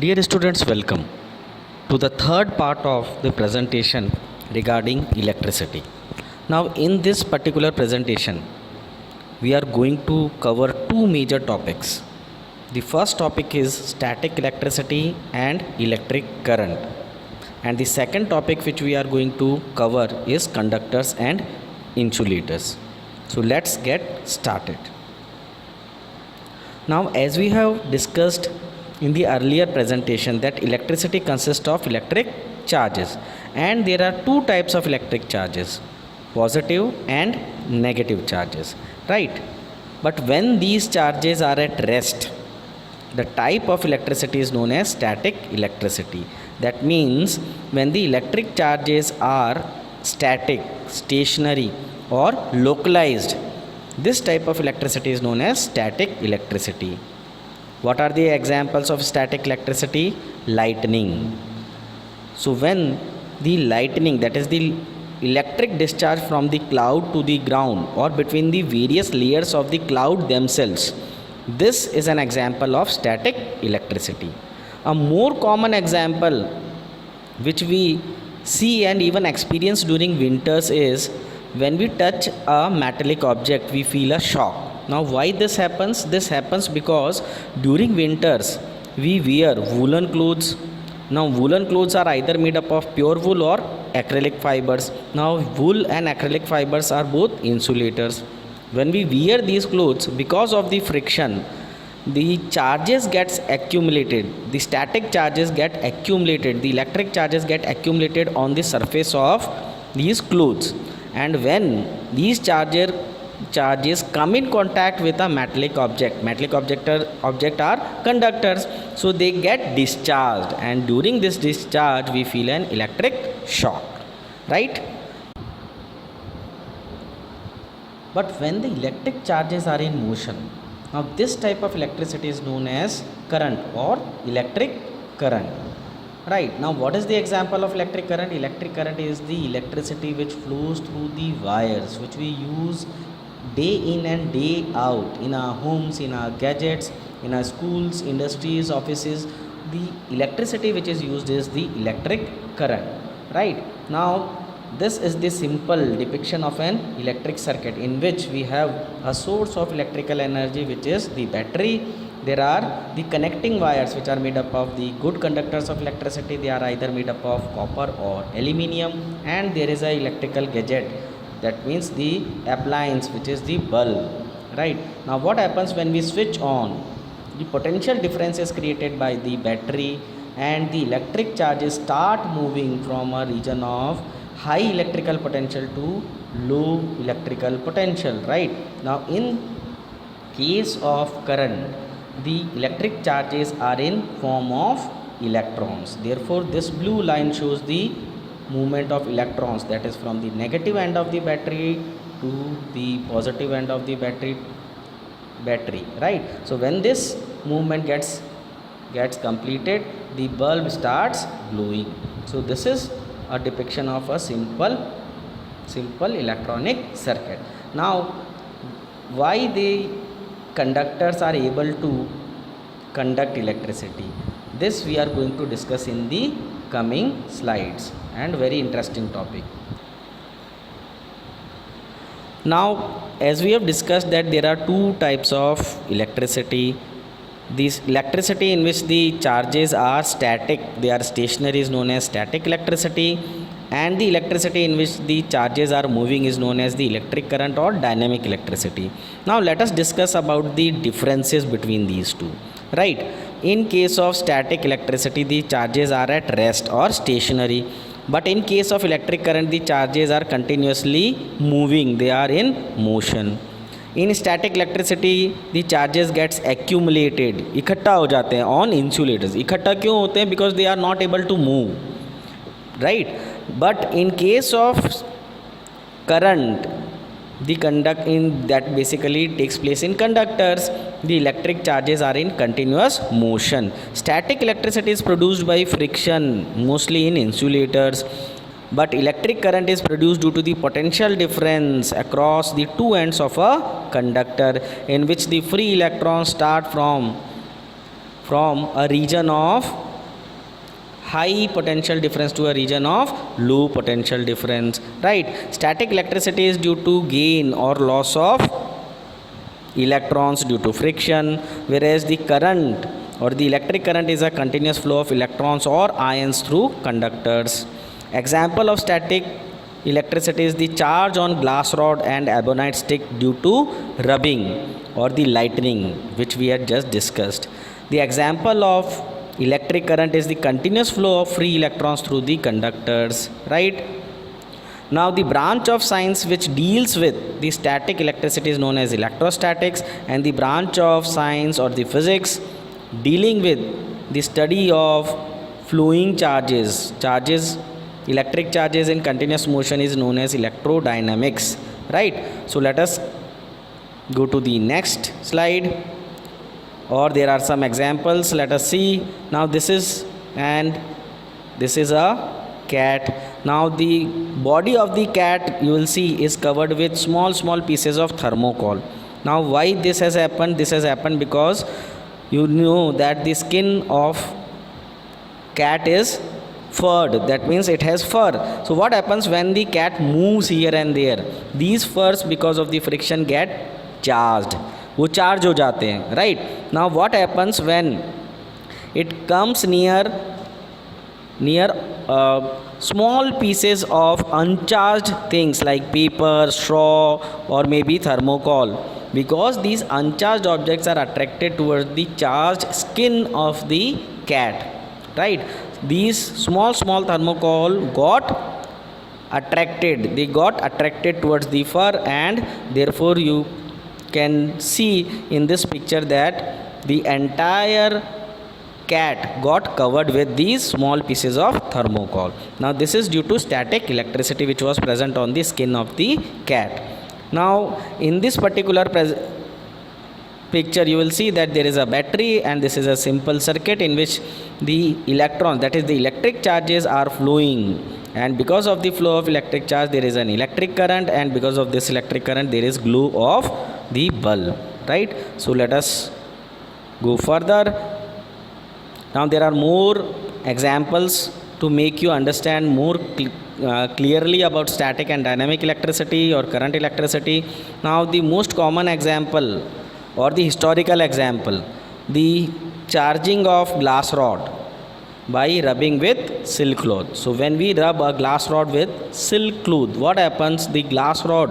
Dear students, welcome to the third part of the presentation regarding electricity. Now, in this particular presentation, we are going to cover two major topics. The first topic is static electricity and electric current, and the second topic which we are going to cover is conductors and insulators. So, let's get started. Now, as we have discussed in the earlier presentation, that electricity consists of electric charges, and there are two types of electric charges, positive and negative charges, right? But when these charges are at rest, the type of electricity is known as static electricity. That means when the electric charges are static, stationary or localized, this type of electricity is known as static electricity. What are the examples of static electricity? Lightning. So when the lightning, that is the electric discharge from the cloud to the ground or between the various layers of the cloud themselves, this is an example of static electricity. A more common example which we see and even experience during winters is when we touch a metallic object, we feel a shock. Now, why this happens? This happens because during winters we wear woolen clothes. Now, woolen clothes are either made up of pure wool or acrylic fibers. Now, wool and acrylic fibers are both insulators. When we wear these clothes, because of the friction, the charges gets accumulated, the static charges get accumulated, the electric charges get accumulated on the surface of these clothes, and when these charges come in contact with a metallic object are conductors, so they get discharged, and during this discharge we feel an electric shock, right? But when the electric charges are in motion, now this type of electricity is known as current or electric current. Right, now what is the example of electric current? Electric current is the electricity which flows through the wires, which we use day in and day out in our homes, in our gadgets, in our schools, industries, offices. The electricity which is used is the electric current. Right, now this is the simple depiction of an electric circuit in which we have a source of electrical energy, which is the battery. There are the connecting wires which are made up of the good conductors of electricity. They are either made up of copper or aluminium, and there is a electrical gadget, that means the appliance, which is the bulb. Right, now what happens when we switch on? The potential difference is created by the battery, and the electric charges start moving from a region of high electrical potential to low electrical potential. Right, now in case of current, the electric charges are in form of electrons. Therefore, this blue line shows the movement of electrons, that is from the negative end of the battery to the positive end of the battery, right? So when this movement gets completed, the bulb starts glowing. So this is a depiction of a simple electronic circuit. Now, why the conductors are able to conduct electricity, this we are going to discuss in the coming slides, and very interesting topic. Now, as we have discussed that there are two types of electricity. This electricity in which the charges are static, they are stationary, is known as static electricity, and the electricity in which the charges are moving is known as the electric current or dynamic electricity. Now let us discuss about the differences between these two. Right, in case of static electricity, the charges are at rest or stationary, but in case of electric current, the charges are continuously moving, they are in motion. In static electricity, the charges gets accumulated, इकट्ठा हो जाते हैं on insulators. इकट्ठा क्यों होते हैं? Because they are not able to move, right? But in case of current, the conduct in that basically takes place in conductors, the electric charges are in continuous motion. Static electricity is produced by friction, mostly in insulators, but electric current is produced due to the potential difference across the two ends of a conductor, in which the free electrons start from a region of high potential difference to a region of low potential difference, right? Static electricity is due to gain or loss of electrons due to friction, whereas the current or the electric current is a continuous flow of electrons or ions through conductors. Example of static electricity is the charge on glass rod and ebonite stick due to rubbing or the lightning, which we had just discussed. The example of electric current is the continuous flow of free electrons through the conductors, right? Now the branch of science which deals with the static electricity is known as electrostatics, and the branch of science or the physics dealing with the study of flowing charges, electric charges in continuous motion is known as electrodynamics, right? So let us go to the next slide, or there are some examples. Let us see. Now this is a cat. Now the body of the cat, you will see, is covered with small pieces of thermocol. Now why this has happened? This has happened because you know that the skin of cat is furred, that means it has fur. So what happens when the cat moves here and there? These furs, because of the friction, get charged, वो charge हो जाते हैं, right? Now what happens when it comes near small pieces of uncharged things like paper, straw, or maybe thermocol? Because these uncharged objects are attracted towards the charged skin of the cat, right? These small thermocol got attracted towards the fur, and therefore you can see in this picture that the entire cat got covered with these small pieces of thermocol. Now this is due to static electricity which was present on the skin of the cat. Now in this particular picture you will see that there is a battery, and this is a simple circuit in which the electrons, that is the electric charges, are flowing, and because of the flow of electric charge there is an electric current, and because of this electric current there is glow of the bulb, right? So let us go further. Now there are more examples to make you understand more clearly about static and dynamic electricity or current electricity. Now the most common example or the historical example, the charging of glass rod by rubbing with silk cloth. So when we rub a glass rod with silk cloth, what happens? The glass rod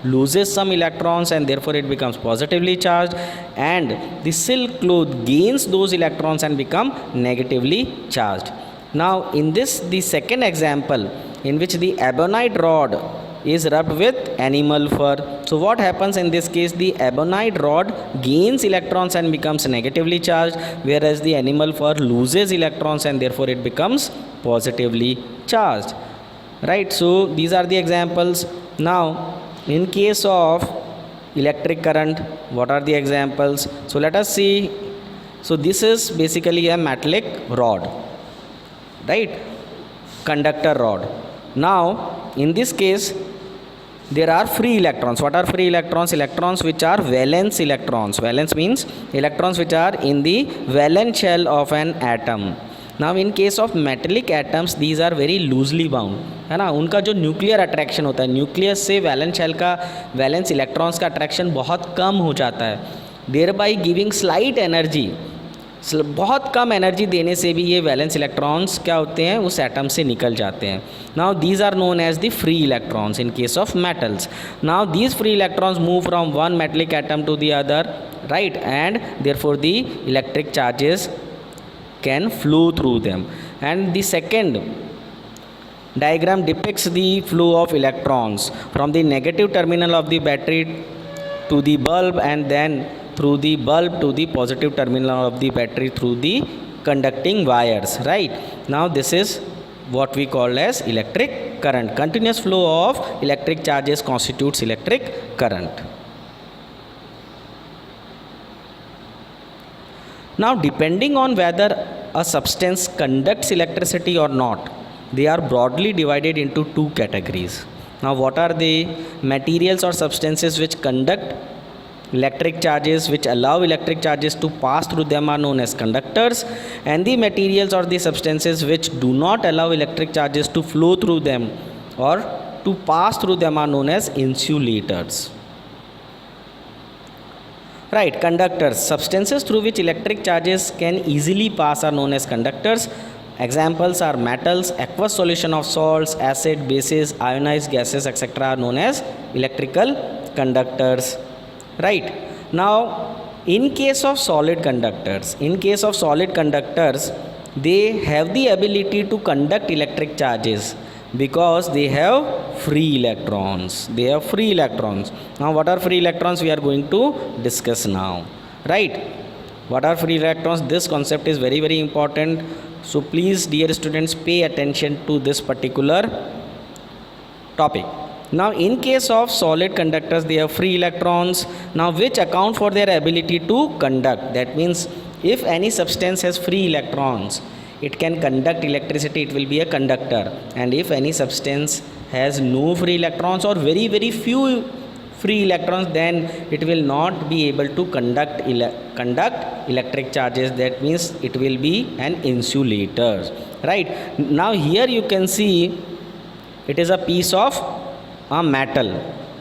loses some electrons and therefore it becomes positively charged, and the silk cloth gains those electrons and become negatively charged. Now in this, the second example in which the ebonite rod is rubbed with animal fur. So what happens in this case? The ebonite rod gains electrons and becomes negatively charged, whereas the animal fur loses electrons and therefore it becomes positively charged, right? So these are the examples. Now in case of electric current, what are the examples? So let us see. So this is basically a metallic rod, right? Conductor rod. Now in this case there are free electrons. What are free electrons? Electrons which are valence electrons. Valence means electrons which are in the valence shell of an atom. Now in case of metallic atoms, these are very loosely bound, है ना? उनका जो nuclear attraction होता है, nucleus से valence shell का, valence electrons का attraction बहुत कम हो जाता है, thereby giving slight energy. बहुत कम एनर्जी देने से भी ये वैलेंस इलेक्ट्रॉन्स क्या होते हैं? उस एटम से निकल जाते हैं. Now these are known as the free electrons in case of metals. Now these free electrons move from one metallic atom to the other, right, and therefore the electric charges can flow through them. And the second diagram depicts the flow of electrons from the negative terminal of the battery to the bulb, and then through the bulb to the positive terminal of the battery through the conducting wires, right? Now this is what we call as electric current. Continuous flow of electric charges constitutes electric current. Now depending on whether a substance conducts electricity or not, they are broadly divided into two categories. Now what are the materials or substances which conduct Electric charges which allow electric charges to pass through them are known as conductors, and the materials or the substances which do not allow electric charges to flow through them or to pass through them are known as insulators. Right, conductors. Substances through which electric charges can easily pass are known as conductors. Examples are metals, aqueous solution of salts, acid, bases, ionized gases, etc. are known as electrical conductors. Right. Now, in case of solid conductors, they have the ability to conduct electric charges because they have free electrons. Now, what are free electrons? We are going to discuss now. Right. What are free electrons? This concept is very, very important. So, please, dear students, pay attention to this particular topic. Now, in case of solid conductors, they have free electrons, now which account for their ability to conduct. That means, if any substance has free electrons, it can conduct electricity, it will be a conductor. And if any substance has no free electrons or very, very few free electrons, then it will not be able to conduct electric charges. That means it will be an insulator. Right. Now, here you can see it is a piece of a metal.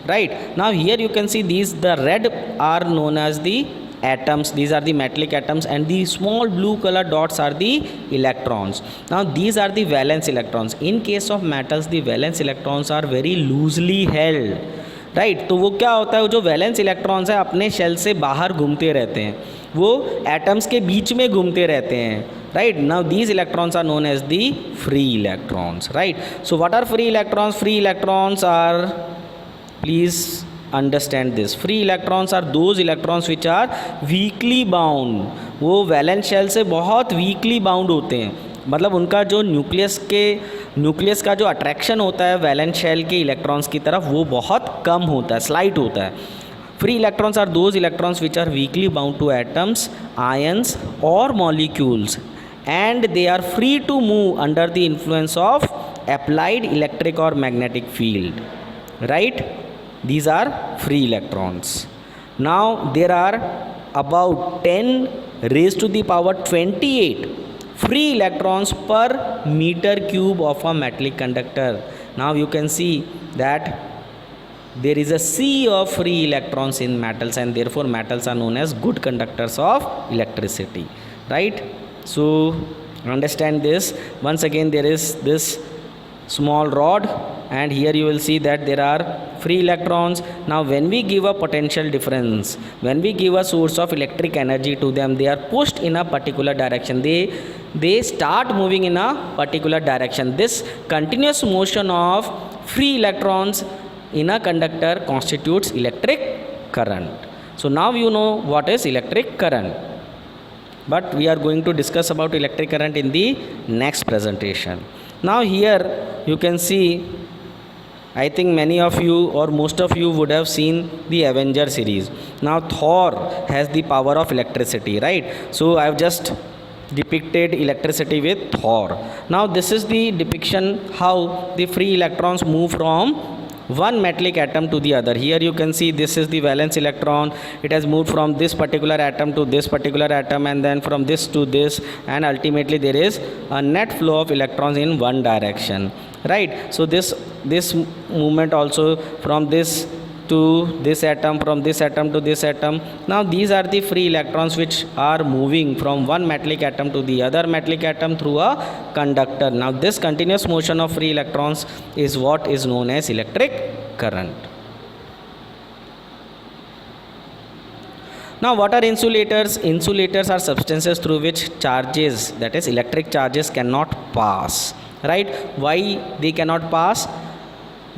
Right. Now, here you can see the red are known as the atoms. These are the metallic atoms, and the small blue color dots are the electrons. Now, these are the valence electrons. In case of metals, the valence electrons are very loosely held. Right तो वो क्या होता है, जो valence electrons है अपने shell से बाहर घूमते रहते हैं, वो एटम्स के बीच में घूमते रहते हैं. Right, now these electrons are known as the free electrons. Right, so what are free electrons? Free electrons are, please understand this, free electrons are those electrons which are weakly bound. वो valence shell से बहुत weakly bound होते हैं, मतलब उनका जो nucleus का जो अट्रैक्शन होता है वैलेंस शेल के इलेक्ट्रॉन्स की तरफ वो बहुत कम होता है, स्लाइट होता है. Free electrons are those electrons which are weakly bound to atoms, ions और molecules, and they are free to move under the influence of applied electric or magnetic field. Right, these are free electrons. Now there are about 10 raised to the power 28 free electrons per meter cube of a metallic conductor. Now you can see that there is a sea of free electrons in metals, and therefore metals are known as good conductors of electricity. Right, so understand this. Once again, there is this small rod, and here you will see that there are free electrons. Now when we give a potential difference, when we give a source of electric energy to them, they are pushed in a particular direction, they start moving in a particular direction. This continuous motion of free electrons in a conductor constitutes electric current. So now you know what is electric current, but we are going to discuss about electric current in the next presentation. Now here you can see, I think many of you or most of you would have seen the Avenger series. Now Thor has the power of electricity, right? So I have just depicted electricity with Thor. Now this is the depiction how the free electrons move from one metallic atom to the other. Here you can see this is the valence electron. It has moved from this particular atom to this particular atom, and then from this to this, and ultimately there is a net flow of electrons in one direction. Right, so this movement also from this to this atom, from this atom to this atom. Now these are the free electrons which are moving from one metallic atom to the other metallic atom through a conductor. Now this continuous motion of free electrons is what is known as electric current. Now what are insulators? Insulators are substances through which charges, that is electric charges, cannot pass. Right, why they cannot pass?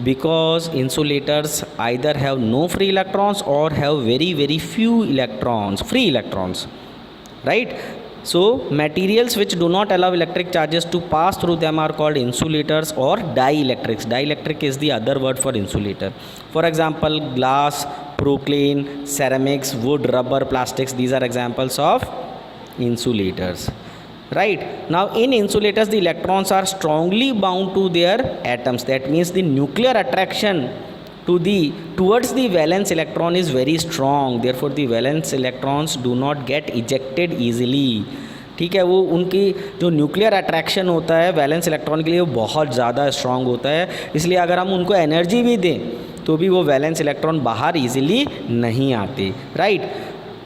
Because insulators either have no free electrons or have very, very few electrons, free electrons. Right, so materials which do not allow electric charges to pass through them are called insulators or dielectrics. Dielectric is the other word for insulator. For example, glass, proclaim, ceramics, wood, rubber, plastics, these are examples of insulators. Right, now in insulators the electrons are strongly bound to their atoms. That means the nuclear attraction towards the valence electron is very strong, therefore the valence electrons do not get ejected easily. ठीक है, वो उनकी जो nuclear attraction होता है valence electron के लिए वो बहुत ज़्यादा स्ट्रांग होता है, इसलिए अगर हम उनको एनर्जी भी दें तो भी वो वैलेंस इलेक्ट्रॉन बाहर इजीली नहीं आते, right.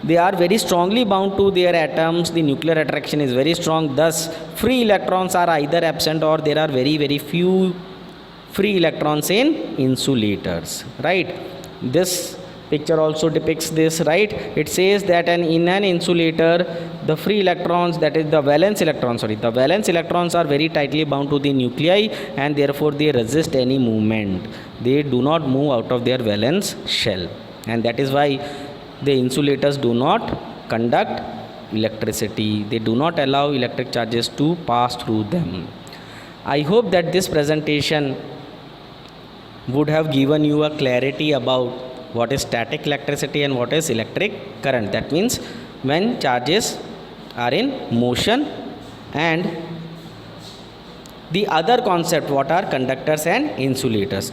They are very strongly bound to their atoms, the nuclear attraction is very strong, thus free electrons are either absent or there are very very few free electrons in insulators, right. This picture also depicts this, right. It says that in an insulator the free electrons, that is the valence electrons are very tightly bound to the nuclei and therefore they resist any movement, they do not move out of their valence shell, and that is why the insulators do not conduct electricity, they do not allow electric charges to pass through them. I hope that this presentation would have given you a clarity about what is static electricity and what is electric current. That means when charges are in motion, and the other concept what are conductors and insulators.